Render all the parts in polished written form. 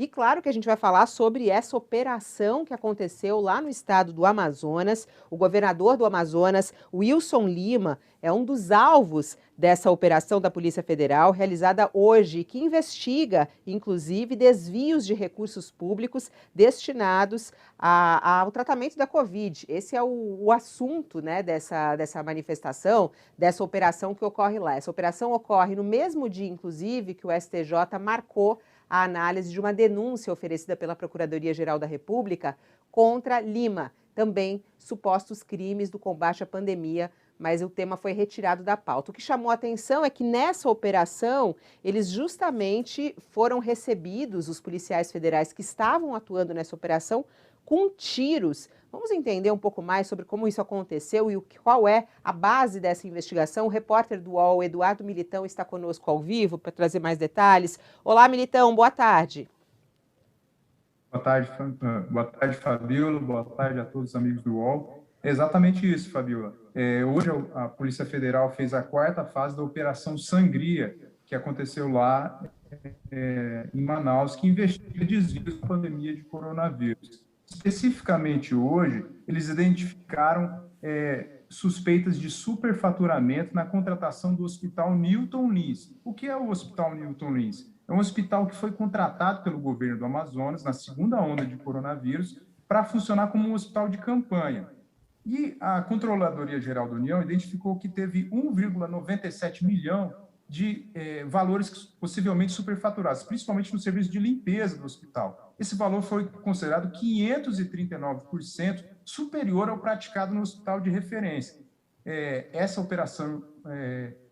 E claro que a gente vai falar sobre essa operação que aconteceu lá no estado do Amazonas. O governador do Amazonas, Wilson Lima, é um dos alvos dessa operação da Polícia Federal, realizada hoje, que investiga, inclusive, desvios de recursos públicos destinados ao tratamento da Covid. Esse é o assunto, né, dessa manifestação, dessa operação que ocorre lá. Essa operação ocorre no mesmo dia, inclusive, que o STJ marcou a análise de uma denúncia oferecida pela Procuradoria-Geral da República contra Lima, também supostos crimes do combate à pandemia, mas o tema foi retirado da pauta. O que chamou a atenção é que nessa operação, eles justamente foram recebidos, os policiais federais que estavam atuando nessa operação, com tiros. Vamos entender um pouco mais sobre como isso aconteceu e qual é a base dessa investigação. O repórter do UOL, Eduardo Militão, está conosco ao vivo para trazer mais detalhes. Olá, Militão, boa tarde. Boa tarde, Fabíola. Boa tarde a todos os amigos do UOL. É exatamente isso, Fabíola. Hoje a Polícia Federal fez a quarta fase da Operação Sangria, que aconteceu lá em Manaus, que investiga desvios da pandemia de coronavírus. Especificamente hoje, eles identificaram suspeitas de superfaturamento na contratação do Hospital Newton Lins. O que é o Hospital Newton Lins? É um hospital que foi contratado pelo governo do Amazonas na segunda onda de coronavírus para funcionar como um hospital de campanha. E a Controladoria Geral da União identificou que teve 1,97 milhão de valores possivelmente superfaturados, principalmente no serviço de limpeza do hospital. Esse valor foi considerado 539% superior ao praticado no hospital de referência. Essa operação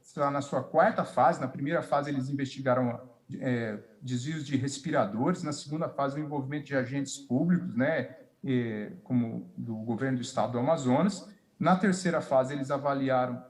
está na sua quarta fase. Na primeira fase, eles investigaram desvios de respiradores. Na segunda fase, o envolvimento de agentes públicos, né, como do governo do estado do Amazonas. Na terceira fase, eles avaliaram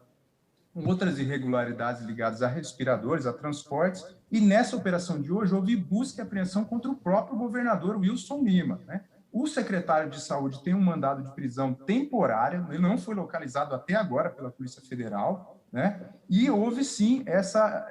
outras irregularidades ligadas a respiradores, a transportes, e nessa operação de hoje houve busca e apreensão contra o próprio governador Wilson Lima, né? O secretário de Saúde tem um mandado de prisão temporária, ele não foi localizado até agora pela Polícia Federal, né? E houve sim essa,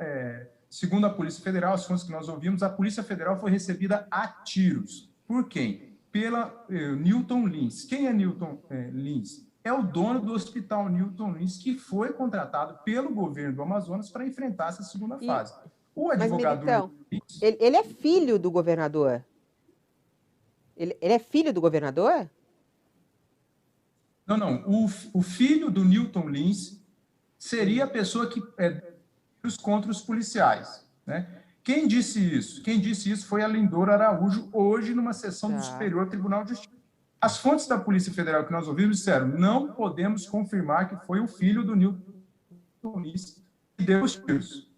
segundo a Polícia Federal, as fontes que nós ouvimos, a Polícia Federal foi recebida a tiros. Por quem? Pela Newton Lins. Quem é Newton Lins? É o dono do Hospital Newton Lins, que foi contratado pelo governo do Amazonas para enfrentar essa segunda fase. O advogado... Mas, Militão, ele é filho do governador? Ele é filho do governador? Não. O filho do Newton Lins seria a pessoa que contra os policiais, né? Quem disse isso? Quem disse isso foi a Lindora Araújo, hoje numa sessão do Superior Tribunal de Justiça. As fontes da Polícia Federal que nós ouvimos disseram: não podemos confirmar que foi o filho do Newton Lins que deu os tiros.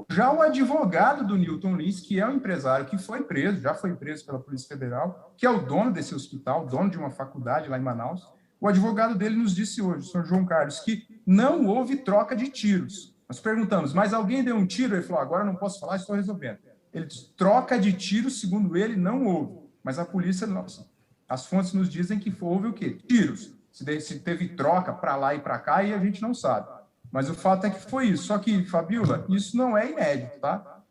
Já o advogado do Newton Lins, que é um empresário que foi preso, já foi preso pela Polícia Federal, que é o dono desse hospital, dono de uma faculdade lá em Manaus, o advogado dele nos disse hoje, o senhor João Carlos, que não houve troca de tiros. Nós perguntamos: mas alguém deu um tiro? Ele falou: agora não posso falar, estou resolvendo. Ele disse: troca de tiros, segundo ele, não houve. Mas a polícia, as fontes nos dizem que houve o quê? Tiros. Se teve troca para lá e para cá, e a gente não sabe. Mas o fato é que foi isso. Só que, Fabíola, isso não é inédito, tá?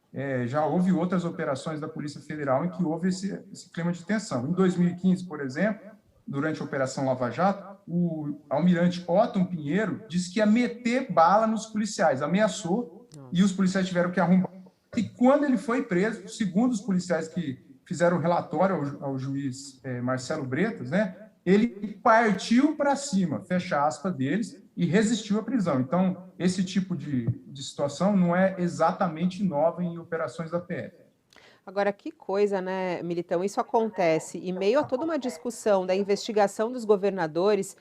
Já houve outras operações da Polícia Federal em que houve esse clima de tensão. Em 2015, por exemplo, durante a Operação Lava Jato, o almirante Otton Pinheiro disse que ia meter bala nos policiais, ameaçou, e os policiais tiveram que arrumar. E quando ele foi preso, segundo os policiais que fizeram o relatório ao juiz Marcelo Bretas, né, ele partiu para cima, fecha aspas, deles, e resistiu à prisão. Então, esse tipo de situação não é exatamente nova em operações da PF. Agora, que coisa, né, Militão? Isso acontece em meio a toda uma discussão da investigação dos governadores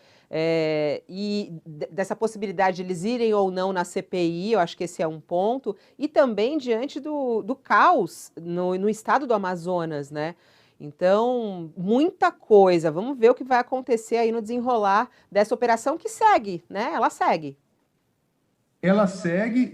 dessa possibilidade de eles irem ou não na CPI, eu acho que esse é um ponto, e também diante do caos no estado do Amazonas, né? Então, muita coisa. Vamos ver o que vai acontecer aí no desenrolar dessa operação que segue, né? Ela segue. Ela segue,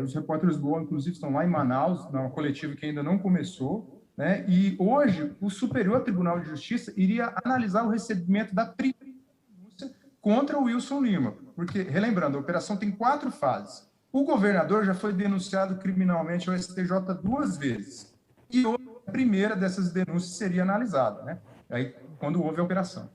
os repórteres do UOL, inclusive, estão lá em Manaus, numa coletiva que ainda não começou, né? E hoje o Superior Tribunal de Justiça iria analisar o recebimento da denúncia contra o Wilson Lima, porque, relembrando, a operação tem 4 fases. O governador já foi denunciado criminalmente ao STJ 2 vezes, e primeira dessas denúncias seria analisada, né? Aí, quando houve a operação.